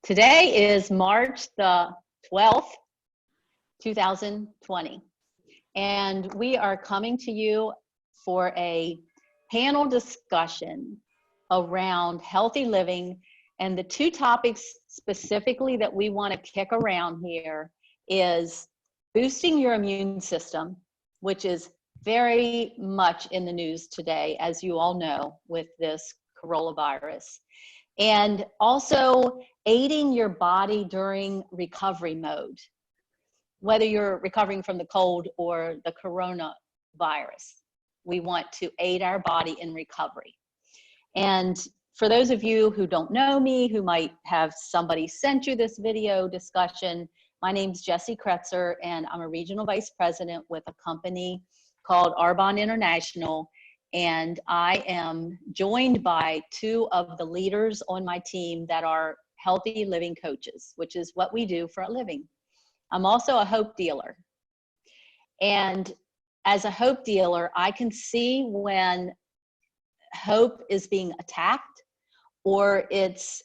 Today is March the 12th, 2020, and we are coming to you for a panel discussion around healthy living. And the two topics specifically that we want to kick around here is boosting your immune system, which is very much in the news today, as you all know, with this coronavirus. And also aiding your body during recovery mode, whether you're recovering from the cold or the coronavirus. We want to aid our body in recovery. And for those of you who don't know me, who might have somebody sent you this video discussion, my name's Jessie Kretzer, and I'm a regional vice president with a company called Arbonne International. And I am joined by two of the leaders on my team that are healthy living coaches, which is what we do for a living. I'm also a hope dealer. And as a hope dealer, I can see when hope is being attacked or it's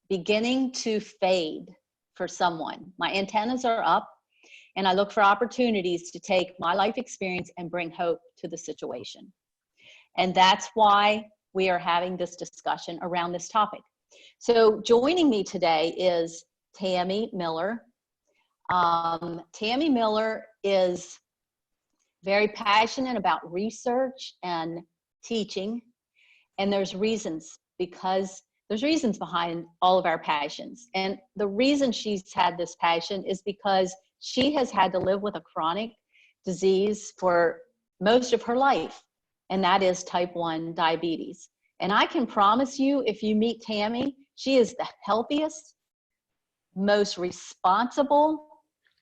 beginning to fade for someone. My antennas are up and I look for opportunities to take my life experience and bring hope to the situation. And that's why we are having this discussion around this topic. So joining me today is Tammy Miller. Tammy Miller is very passionate about research and teaching. And there's reasons behind all of our passions. And the reason she's had this passion is because she has had to live with a chronic disease for most of her life. And that is type 1 diabetes. And I can promise you, if you meet Tammy, she is the healthiest, most responsible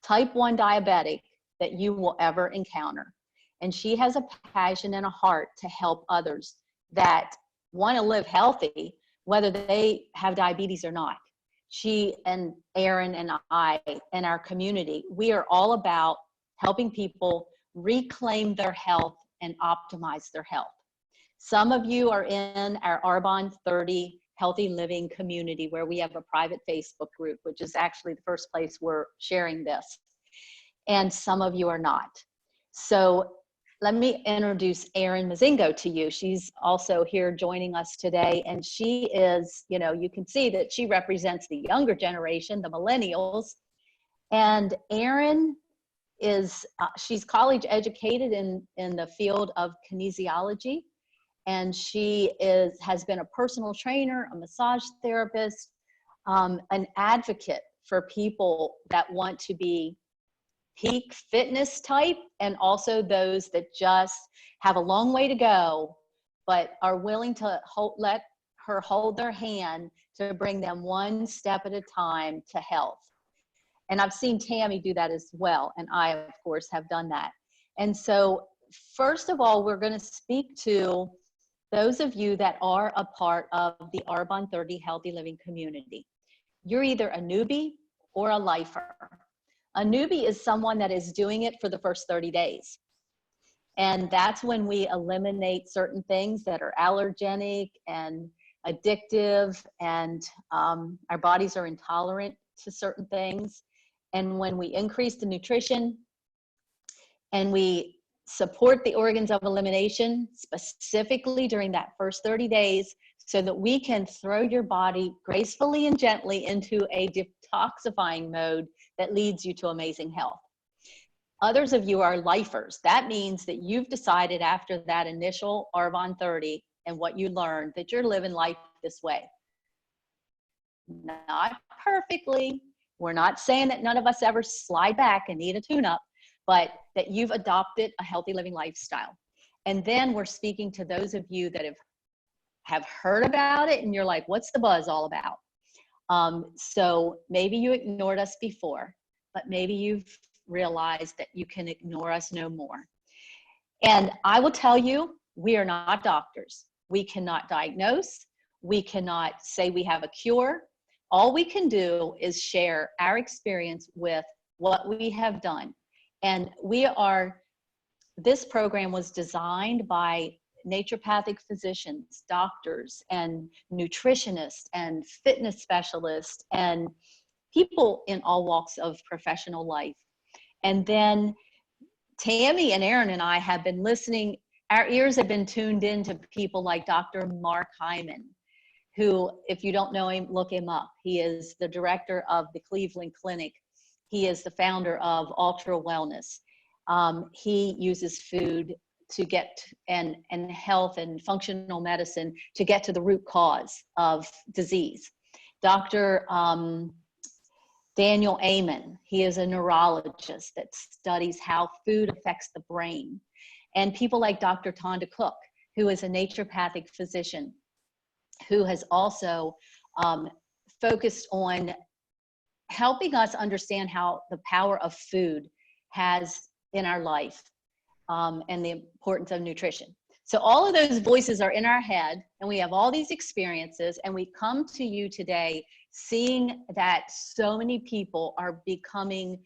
type 1 diabetic that you will ever encounter. And she has a passion and a heart to help others that want to live healthy, whether they have diabetes or not. She and Erin and I and our community, we are all about helping people reclaim their health and optimize their health. Some of you are in our Arbonne30 Healthy Living community, where we have a private Facebook group, which is actually the first place we're sharing this. And some of you are not. So let me introduce Erin Mozingo to you. She's also here joining us today. And she is, you can see that she represents the younger generation, the millennials. And Erin is, she's college educated in the field of kinesiology. And she has been a personal trainer, a massage therapist, an advocate for people that want to be peak fitness type, and also those that just have a long way to go, but are willing to let her hold their hand to bring them one step at a time to health. And I've seen Tammy do that as well. And I, of course, have done that. And so first of all, we're going to speak to those of you that are a part of the Arbonne30 Healthy Living community. You're either a newbie or a lifer. A newbie is someone that is doing it for the first 30 days. And that's when we eliminate certain things that are allergenic and addictive, and our bodies are intolerant to certain things. And when we increase the nutrition and we support the organs of elimination, specifically during that first 30 days, so that we can throw your body gracefully and gently into a detoxifying mode that leads you to amazing health. Others of you are lifers. That means that you've decided after that initial Arbonne30 and what you learned that you're living life this way. Not perfectly. We're not saying that none of us ever slide back and need a tune-up, but that you've adopted a healthy living lifestyle. And then we're speaking to those of you that have heard about it and you're like, what's the buzz all about? So maybe you ignored us before, but maybe you've realized that you can ignore us no more. And I will tell you, we are not doctors. We cannot diagnose. We cannot say we have a cure. All we can do is share our experience with what we have done. And this program was designed by naturopathic physicians, doctors, and nutritionists, and fitness specialists, and people in all walks of professional life. And then Tammy and Erin and I have been listening. Our ears have been tuned into people like Dr. Mark Hyman, who, if you don't know him, look him up. He is the director of the Cleveland Clinic. He is the founder of Ultra Wellness. He uses food to get, and health and functional medicine to get to the root cause of disease. Dr. Daniel Amen, he is a neurologist that studies how food affects the brain. And people like Dr. Tonda Cook, who is a naturopathic physician, who has also focused on helping us understand how the power of food has in our life, and the importance of nutrition. So all of those voices are in our head, and we have all these experiences, and we come to you today seeing that so many people are becoming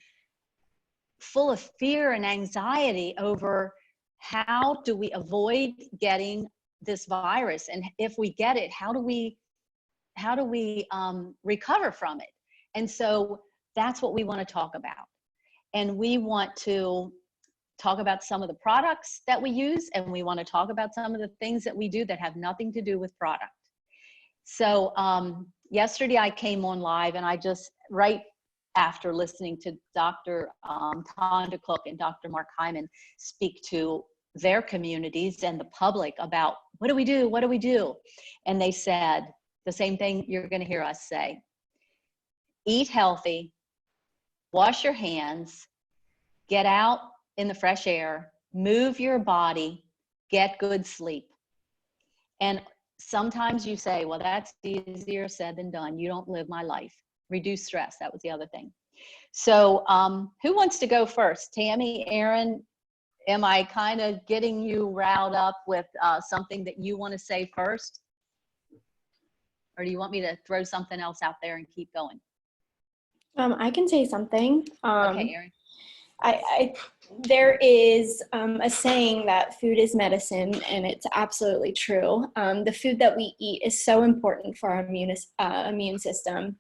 full of fear and anxiety over how do we avoid getting this virus, and if we get it, how do we recover from it? And so that's what we want to talk about. And we want to talk about some of the products that we use, and we want to talk about some of the things that we do that have nothing to do with product. So yesterday I came on live, and I just, right after listening to Dr. Tonda Cook and Dr. Mark Hyman speak to their communities and the public about what do we do? What do we do? And they said the same thing you're going to hear us say. Eat healthy, wash your hands, get out in the fresh air, move your body, get good sleep. And sometimes you say, well, that's easier said than done. You don't live my life. Reduce stress. That was the other thing. So who wants to go first? Tammy, Erin, am I kind of getting you riled up with something that you want to say first? Or do you want me to throw something else out there and keep going? I can say something. Okay, Erin. There is a saying that food is medicine, and it's absolutely true. The food that we eat is so important for our immune system.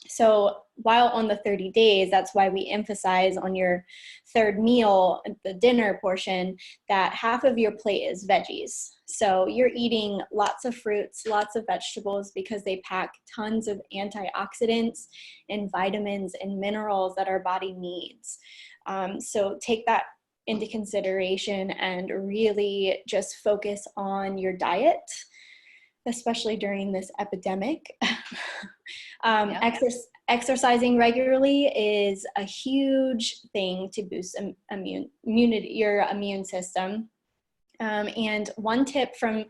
So while on the 30 days, that's why we emphasize on your third meal, the dinner portion, that half of your plate is veggies. So you're eating lots of fruits, lots of vegetables, because they pack tons of antioxidants and vitamins and minerals that our body needs. So take that into consideration and really just focus on your diet, especially during this epidemic. Exercising regularly is a huge thing to boost your immune system. And one tip from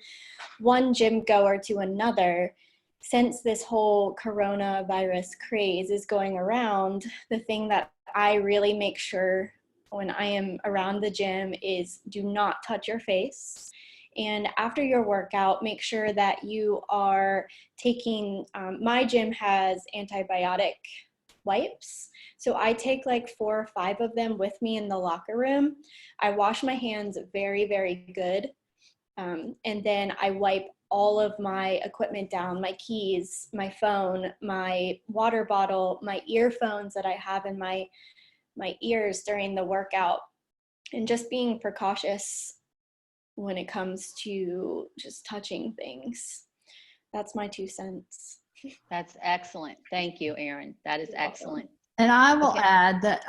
one gym goer to another, since this whole coronavirus craze is going around, the thing that I really make sure when I am around the gym is do not touch your face. And after your workout, make sure that you are taking, my gym has antibiotic wipes. So I take like 4 or 5 of them with me in the locker room. I wash my hands very, very good. And then I wipe all of my equipment down, my keys, my phone, my water bottle, my earphones that I have in my ears during the workout, and just being precautious when it comes to just touching things. That's my 2 cents. That's excellent. Thank you, Erin. That is excellent. And I will add that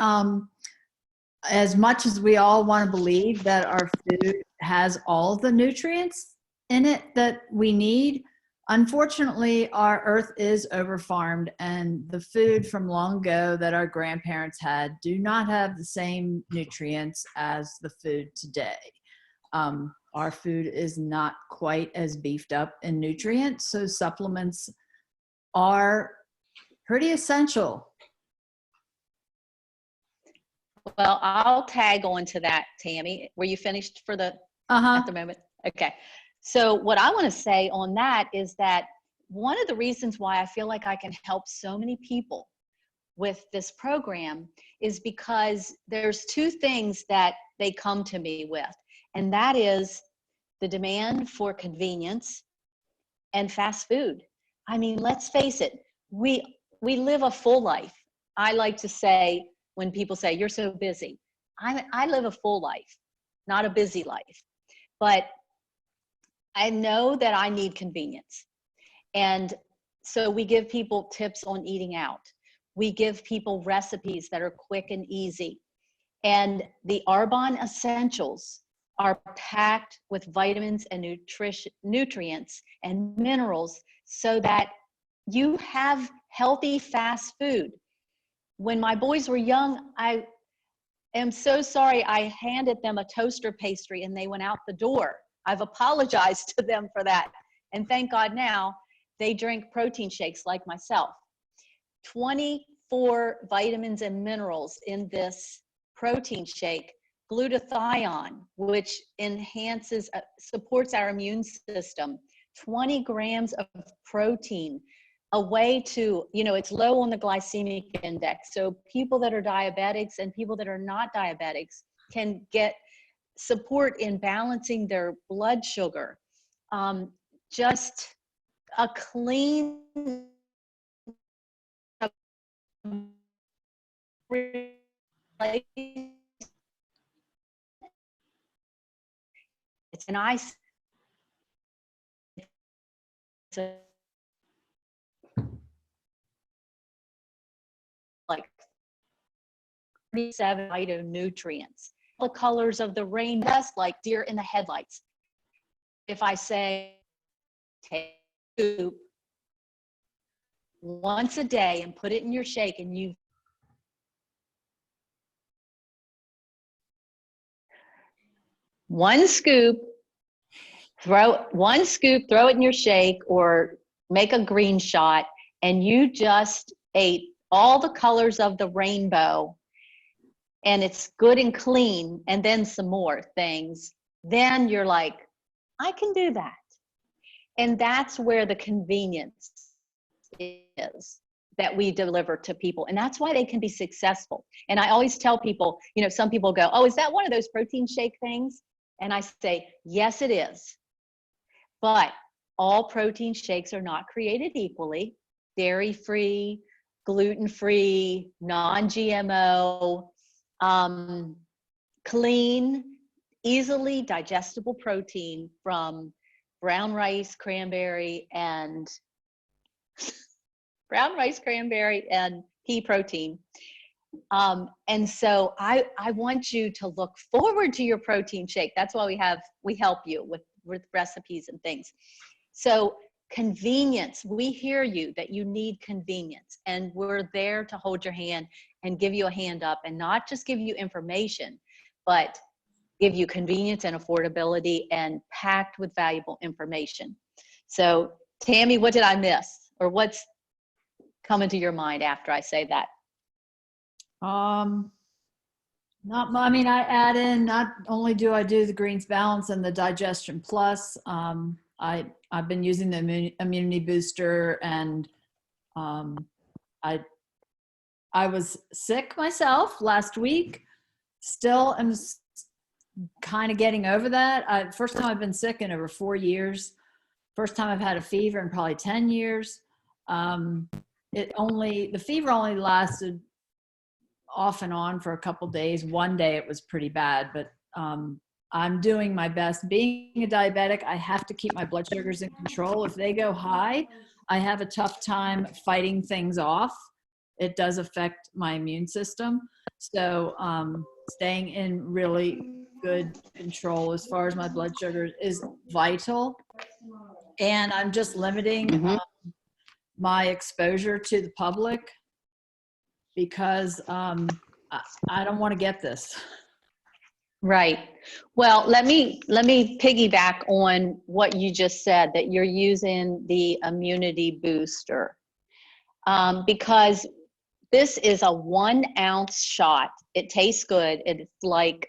as much as we all want to believe that our food has all the nutrients in it that we need, unfortunately, our earth is overfarmed, and the food from long ago that our grandparents had do not have the same nutrients as the food today. Our food is not quite as beefed up in nutrients, so supplements are pretty essential. Well, I'll tag on to that, Tammy. Were you finished for the at the moment? Okay. So what I want to say on that is that one of the reasons why I feel like I can help so many people with this program is because there's 2 things that they come to me with, and that is the demand for convenience and fast food. I mean, let's face it, we live a full life. I like to say, when people say, you're so busy, I live a full life, not a busy life. But I know that I need convenience. And so we give people tips on eating out. We give people recipes that are quick and easy. And the Arbonne Essentials are packed with vitamins and nutrients and minerals so that you have healthy fast food. When my boys were young, I am so sorry I handed them a toaster pastry and they went out the door. I've apologized to them for that. And thank God now they drink protein shakes like myself. 24 vitamins and minerals in this protein shake. Glutathione, which enhances, supports our immune system. 20 grams of protein, a way to, it's low on the glycemic index. So people that are diabetics and people that are not diabetics can get support in balancing their blood sugar. Just a clean, it's an ice. Like 37 phytonutrients. The colors of the rainbow, just like deer in the headlights. If I say, take a scoop once a day and put it in your shake, and you one scoop, throw it in your shake or make a green shot, and you just ate all the colors of the rainbow, and it's good and clean, and then some more things, then you're like, I can do that. And that's where the convenience is that we deliver to people. And that's why they can be successful. And I always tell people, some people go, oh, is that one of those protein shake things? And I say, yes, it is. But all protein shakes are not created equally. Dairy-free, gluten-free, non-GMO, clean, easily digestible protein from brown rice, cranberry, and pea protein. And so I want you to look forward to your protein shake. That's why we help you with recipes and things. So convenience, we hear you that you need convenience, and we're there to hold your hand and give you a hand up, and not just give you information, but give you convenience and affordability and packed with valuable information. So Tammy, what did I miss, or what's coming to your mind after I say that? I add in, not only do I do the Greens Balance and the Digestion Plus, I've been using the immunity booster, and I was sick myself last week. Still am kind of getting over that. First time I've been sick in over 4 years. First time I've had a fever in probably 10 years. The fever only lasted off and on for a couple days. One day it was pretty bad, but I'm doing my best. Being a diabetic, I have to keep my blood sugars in control. If they go high, I have a tough time fighting things off. It does affect my immune system. So staying in really good control as far as my blood sugar is vital. And I'm just limiting my exposure to the public, because I don't want to get this. Right. Well, let me piggyback on what you just said, that you're using the immunity booster, because this is a 1 ounce shot. It tastes good. It's like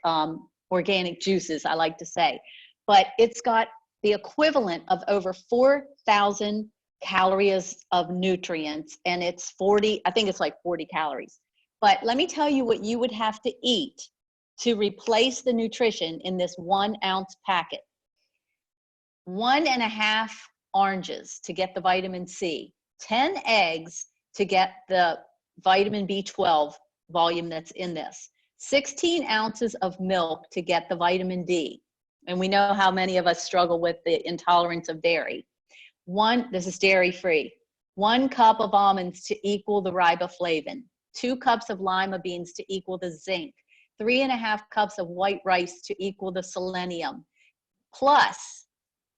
organic juices, I like to say, but it's got the equivalent of over 4,000 calories of nutrients, and it's 40, I think it's like 40 calories. But let me tell you what you would have to eat to replace the nutrition in this 1 ounce packet. 1.5 oranges to get the vitamin C, 10 eggs to get the vitamin B12 volume that's in this, 16 ounces of milk to get the vitamin D. And we know how many of us struggle with the intolerance of dairy. This is dairy free. 1 cup of almonds to equal the riboflavin, 2 cups of lima beans to equal the zinc, 3.5 cups of white rice to equal the selenium, plus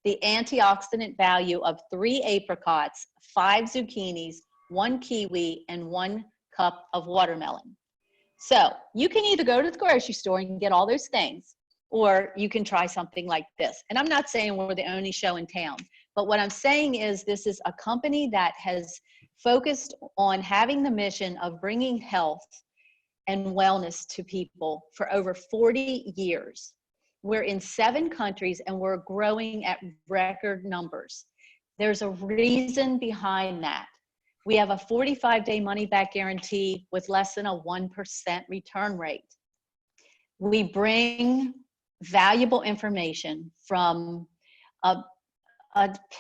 the antioxidant value of 3 apricots, 5 zucchinis, 1 kiwi, and 1 cup of watermelon. So you can either go to the grocery store and get all those things, or you can try something like this. And I'm not saying we're the only show in town, but what I'm saying is this is a company that has focused on having the mission of bringing health and wellness to people for over 40 years. We're in 7 countries and we're growing at record numbers. There's a reason behind that. We have a 45-day money-back guarantee with less than a 1% return rate. We bring valuable information from a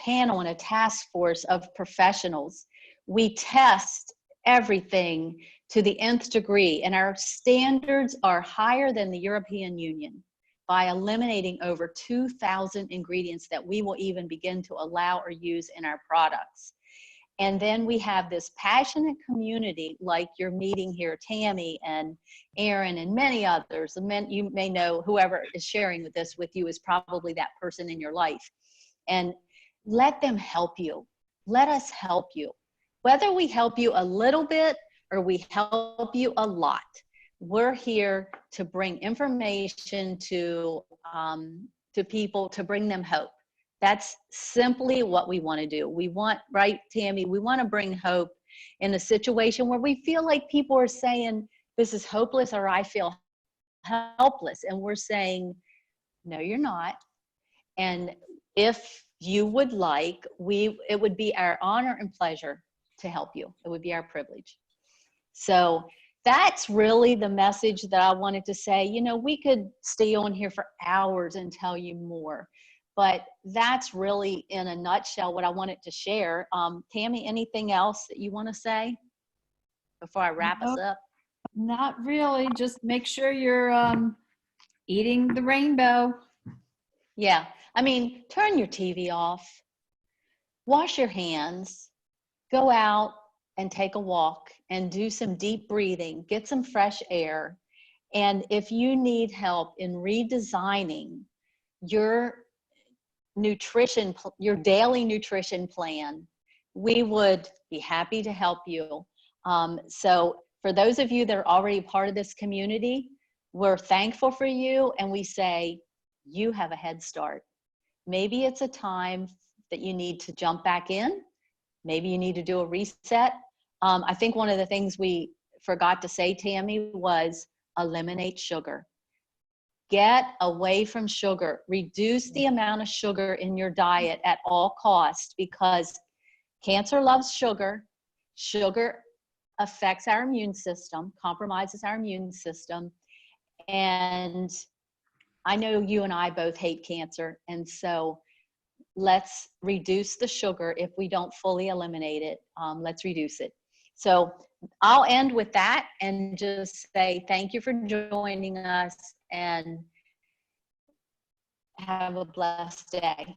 panel and a task force of professionals. We test everything to the nth degree, and our standards are higher than the European Union by eliminating over 2,000 ingredients that we will even begin to allow or use in our products. And then we have this passionate community like you're meeting here, Tammy and Erin and many others. You may know whoever is sharing this with you is probably that person in your life. And let them help you. Let us help you. Whether we help you a little bit or we help you a lot, we're here to bring information to people, to bring them hope. That's simply what we want to do. We want, right, Tammy, we want to bring hope in a situation where we feel like people are saying, this is hopeless, or I feel helpless. And we're saying, no, you're not. And if you would like, it would be our honor and pleasure to help you. It would be our privilege. So that's really the message that I wanted to say. You know, we could stay on here for hours and tell you more, but that's really in a nutshell what I wanted to share. Tammy, anything else that you want to say before I wrap us up? Not really. Just make sure you're eating the rainbow. Yeah. I mean, turn your TV off, wash your hands, go out and take a walk and do some deep breathing, get some fresh air. And if you need help in redesigning your nutrition, your daily nutrition plan, we would be happy to help you. So for those of you that are already part of this community, we're thankful for you, and we say, you have a head start. Maybe it's a time that you need to jump back in. Maybe you need to do a reset. I think one of the things we forgot to say, Tammy, was eliminate sugar. Get away from sugar. Reduce the amount of sugar in your diet at all costs, because cancer loves sugar. Sugar affects our immune system, compromises our immune system. And I know you and I both hate cancer. And so let's reduce the sugar. If we don't fully eliminate it, let's reduce it. So I'll end with that and just say thank you for joining us, and have a blessed day.